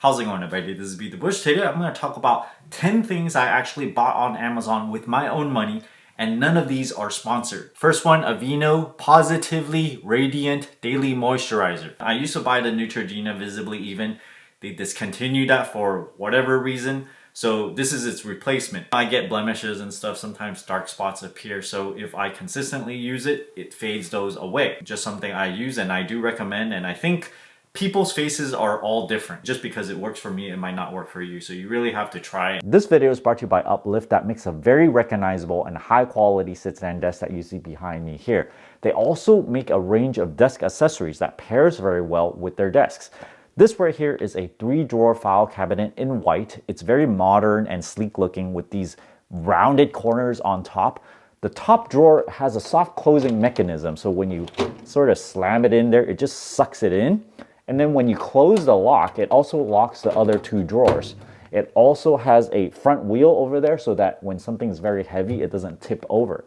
How's it going, everybody? This is BeatTheBush. Today I'm going to talk about 10 things I actually bought on Amazon with my own money, and none of these are sponsored. First one, Aveeno Positively Radiant Daily Moisturizer. I used to buy the Neutrogena Visibly Even. They discontinued that for whatever reason, so this is its replacement. I get blemishes and stuff, sometimes dark spots appear, so if I consistently use it, it fades those away. Just something I use and I do recommend, and I think people's faces are all different. Just because it works for me, it might not work for you. So you really have to try it. This video is brought to you by Uplift that makes a very recognizable and high quality sit-stand desk that you see behind me here. They also make a range of desk accessories that pairs very well with their desks. This right here is a 3-drawer file cabinet in white. It's very modern and sleek looking with these rounded corners on top. The top drawer has a soft closing mechanism, so when you sort of slam it in there, it just sucks it in. And then when you close the lock, it also locks the other 2 drawers. It also has a front wheel over there so that when something's very heavy, it doesn't tip over.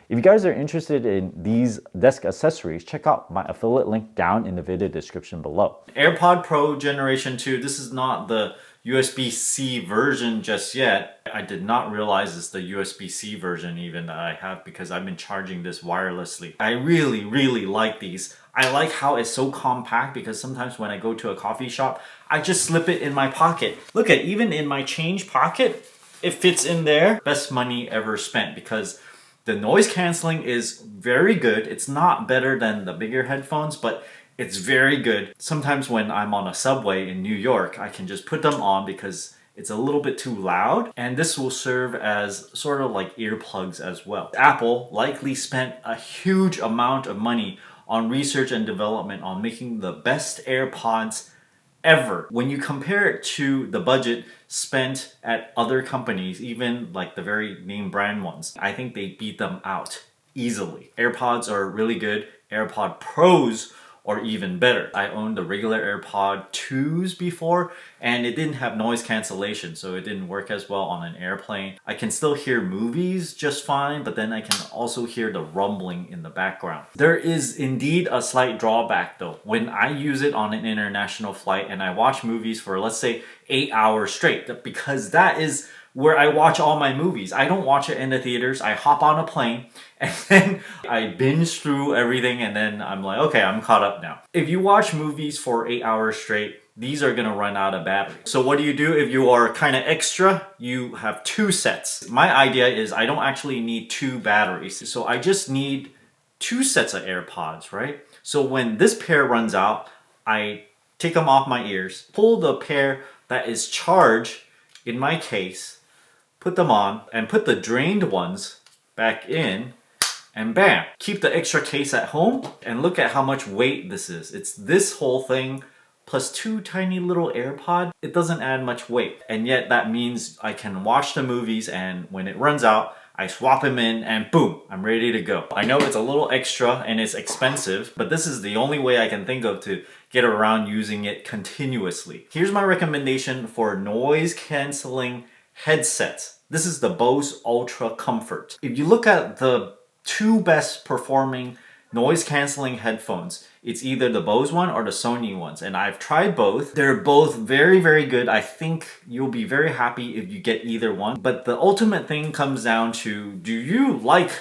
If you guys are interested in these desk accessories, check out my affiliate link down in the video description below. AirPod Pro Generation 2, this is not the USB-C version just yet. I did not realize it's the USB-C version even that I have because I've been charging this wirelessly. I really like these. I like how it's so compact because sometimes when I go to a coffee shop, I just slip it in my pocket. Look at, even in my change pocket, it fits in there. Best money ever spent because the noise canceling is very good. It's not better than the bigger headphones, but it's very good. Sometimes when I'm on a subway in New York, I can just put them on because it's a little bit too loud, and this will serve as sort of like earplugs as well. Apple likely spent a huge amount of money on research and development on making the best AirPods ever. When you compare it to the budget spent at other companies, even like the very name brand ones, I think they beat them out easily. AirPods are really good. AirPod Pros are even better. I owned the regular AirPod 2s before, and it didn't have noise cancellation, so it didn't work as well on an airplane. I can still hear movies just fine, but then I can also hear the rumbling in the background. There is indeed a slight drawback though. When I use it on an international flight and I watch movies for, let's say, 8 hours straight, because that is where I watch all my movies. I don't watch it in the theaters. I hop on a plane and then I binge through everything and then I'm like, okay, I'm caught up now. If you watch movies for 8 hours straight, these are gonna run out of battery. So what do? If you are kind of extra, you have 2 sets. My idea is I don't actually need 2 batteries. So I just need 2 sets of AirPods, right? So when this pair runs out, I take them off my ears, pull the pair that is charged in my case, put them on, and put the drained ones back in, and bam! Keep the extra case at home, and look at how much weight this is. It's this whole thing plus 2 tiny little AirPods. It doesn't add much weight, and yet that means I can watch the movies, and when it runs out, I swap them in and boom, I'm ready to go. I know it's a little extra and it's expensive, but this is the only way I can think of to get around using it continuously. Here's my recommendation for noise canceling headsets. This is the Bose Ultra Comfort. If you look at the 2 best performing noise canceling headphones, it's either the Bose one or the Sony ones, and I've tried both. They're both very good. I think you'll be very happy if you get either one, but the ultimate thing comes down to, do you like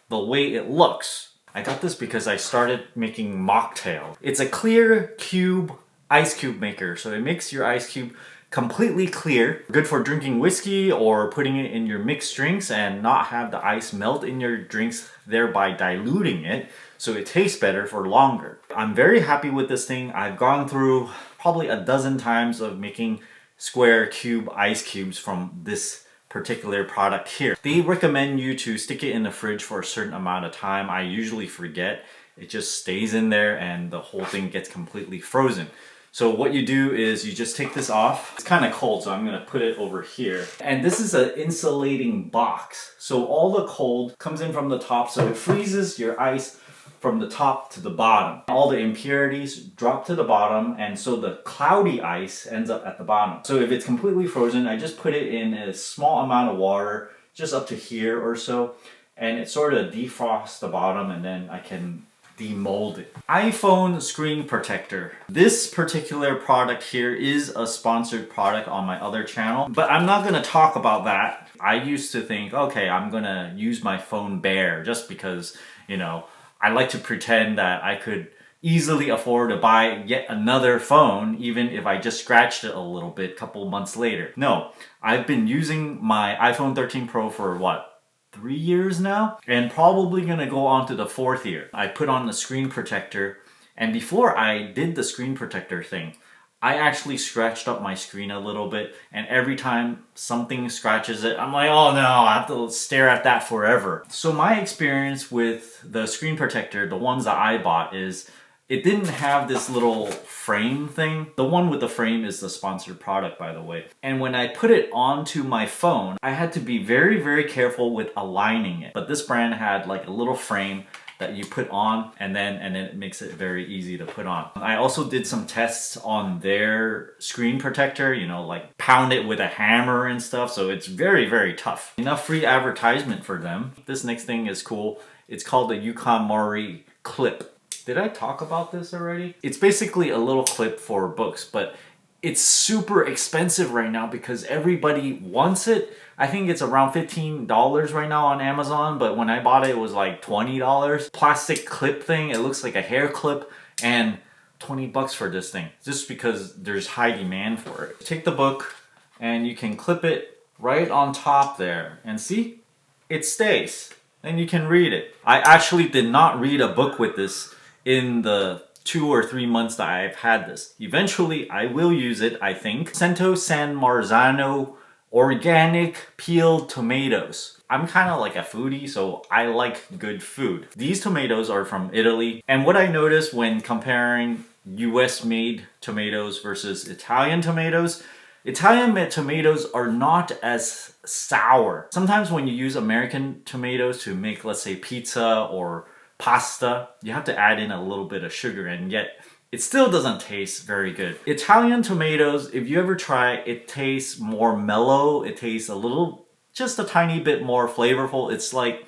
the way it looks? I got this because I started making mocktail. It's a clear cube ice cube maker, so it makes your ice cube completely clear. Good for drinking whiskey or putting it in your mixed drinks and not have the ice melt in your drinks, thereby diluting it, so it tastes better for longer. I'm very happy with this thing. I've gone through probably a dozen times of making square cube ice cubes from this particular product here. They recommend you to stick it in the fridge for a certain amount of time. I usually forget. It just stays in there and the whole thing gets completely frozen. So what you do is you just take this off. It's kind of cold, so I'm gonna put it over here. And this is an insulating box. So all the cold comes in from the top, so it freezes your ice from the top to the bottom. All the impurities drop to the bottom, and so the cloudy ice ends up at the bottom. So if it's completely frozen, I just put it in a small amount of water, just up to here or so, and it sort of defrosts the bottom, and then I can demolded. iPhone screen protector. This particular product here is a sponsored product on my other channel, but I'm not gonna talk about that. I used to think, okay, I'm gonna use my phone bare just because, you know, I like to pretend that I could easily afford to buy yet another phone even if I just scratched it a little bit a couple months later. No, I've been using my iPhone 13 Pro for what? 3 years now, and probably gonna go on to the 4th year. I put on the screen protector, and before I did the screen protector thing, I actually scratched up my screen a little bit, and every time something scratches it, I'm like, oh no, I have to stare at that forever. So my experience with the screen protector, the ones that I bought, is it didn't have this little frame thing. The one with the frame is the sponsored product, by the way. And when I put it onto my phone, I had to be very, very careful with aligning it. But this brand had like a little frame that you put on, and then it makes it very easy to put on. I also did some tests on their screen protector, you know, like pound it with a hammer and stuff, so it's very, very tough. Enough free advertisement for them. This next thing is cool. It's called the Yukon Mori clip. Did I talk about this already? It's basically a little clip for books, but it's super expensive right now because everybody wants it. I think it's around $15 right now on Amazon, but when I bought it, it was like $20. Plastic clip thing, it looks like a hair clip, and 20 bucks for this thing, just because there's high demand for it. Take the book and you can clip it right on top there, and see? It stays, and you can read it. I actually did not read a book with this in the 2 or 3 months that I've had this. Eventually, I will use it, I think. Cento San Marzano organic peeled tomatoes. I'm kind of like a foodie, so I like good food. These tomatoes are from Italy, and what I noticed when comparing US made tomatoes versus Italian tomatoes, Italian made tomatoes are not as sour. Sometimes when you use American tomatoes to make, let's say, pizza or pasta, you have to add in a little bit of sugar, and yet it still doesn't taste very good. Italian tomatoes, if you ever try, it tastes more mellow. It tastes a little, just a tiny bit more flavorful. It's like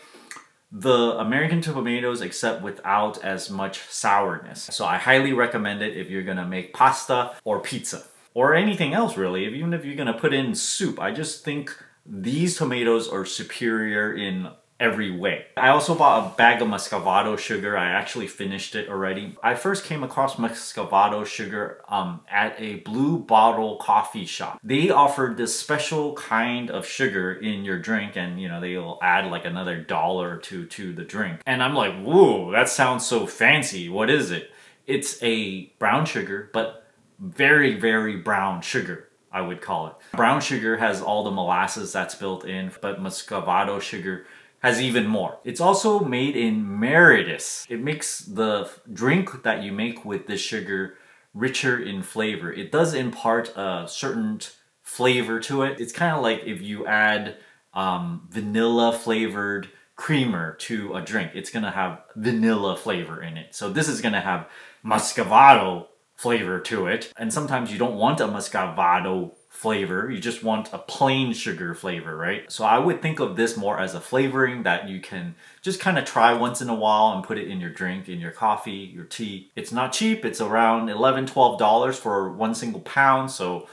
the American tomatoes except without as much sourness. So I highly recommend it if you're gonna make pasta or pizza or anything else really. Even if you're gonna put in soup, I just think these tomatoes are superior in every way. I also bought a bag of Mavado sugar. I actually finished it already. I first came across Mavado sugar at a Blue Bottle coffee shop. They offered this special kind of sugar in your drink, and you know, they'll add like another $1 or $2 to the drink. And I'm like, whoa, that sounds so fancy. What is it? It's a brown sugar, but very, very brown sugar, I would call it. Brown sugar has all the molasses that's built in, but Mavado sugar has even more. It's also made in Meredith. It makes the drink that you make with this sugar richer in flavor. It does impart a certain flavor to it. It's kind of like if you add vanilla flavored creamer to a drink. It's gonna have vanilla flavor in it. So this is gonna have Mavado flavor to it. And sometimes you don't want a Mavado flavor, you just want a plain sugar flavor, right? So I would think of this more as a flavoring that you can just kind of try once in a while and put it in your drink, in your coffee, your tea. It's not cheap. It's around $11, $12 for one single pound. So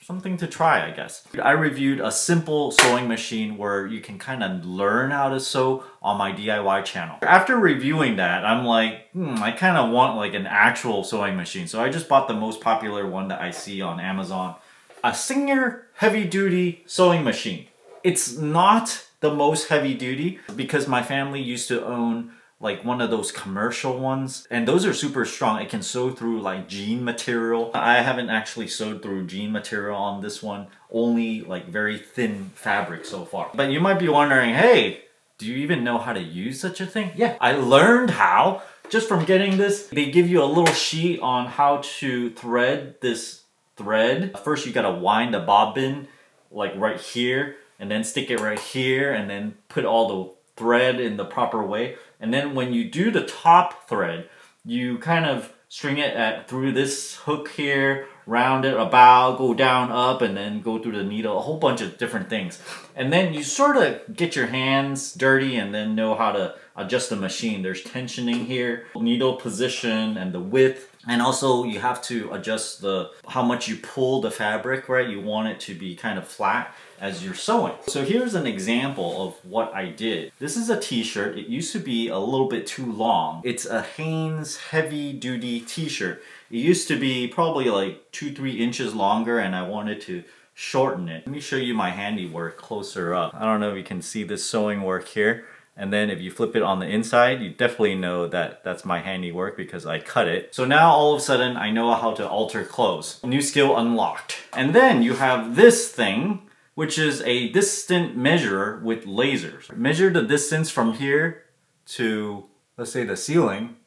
something to try, I guess. I reviewed a simple sewing machine where you can kind of learn how to sew on my DIY channel. After reviewing that, I'm like, I kind of want like an actual sewing machine. So I just bought the most popular one that I see on Amazon. A Singer heavy duty sewing machine. It's not the most heavy duty because my family used to own like one of those commercial ones, and those are super strong. It can sew through like jean material. I haven't actually sewed through jean material on this one, only like very thin fabric so far. But you might be wondering, hey, do you even know how to use such a thing? Yeah, I learned how just from getting this. They give you a little sheet on how to thread this thread. First you gotta wind the bobbin like right here, and then stick it right here, and then put all the thread in the proper way. And then when you do the top thread, you kind of string it through this hook here, round it about, go down, up, and then go through the needle, a whole bunch of different things. And then you sort of get your hands dirty and then know how to adjust the machine. There's tensioning here, needle position and the width. And also you have to adjust how much you pull the fabric, right? You want it to be kind of flat as you're sewing. So here's an example of what I did. This is a t-shirt. It used to be a little bit too long. It's a Hanes heavy duty t-shirt. It used to be probably like 2-3 inches longer, and I wanted to shorten it. Let me show you my handiwork closer up. I don't know if you can see this sewing work here. And then if you flip it on the inside, you definitely know that that's my handiwork because I cut it. So now all of a sudden I know how to alter clothes. New skill unlocked. And then you have this thing, which is a distance measurer with lasers. Measure the distance from here to, let's say, the ceiling.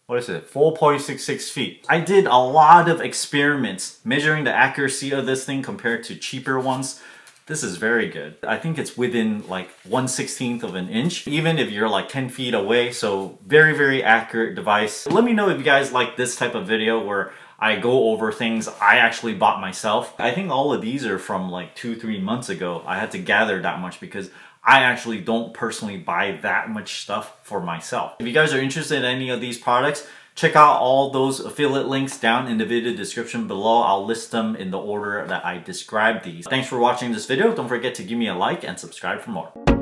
What is it? 4.66 feet. I did a lot of experiments measuring the accuracy of this thing compared to cheaper ones. This is very good. I think it's within like 1/16 of an inch, even if you're like 10 feet away. So very, very accurate device. Let me know if you guys like this type of video where I go over things I actually bought myself. I think all of these are from like 2-3 months ago. I had to gather that much because I actually don't personally buy that much stuff for myself. If you guys are interested in any of these products, check out all those affiliate links down in the video description below. I'll list them in the order that I described these. Thanks for watching this video. Don't forget to give me a like and subscribe for more.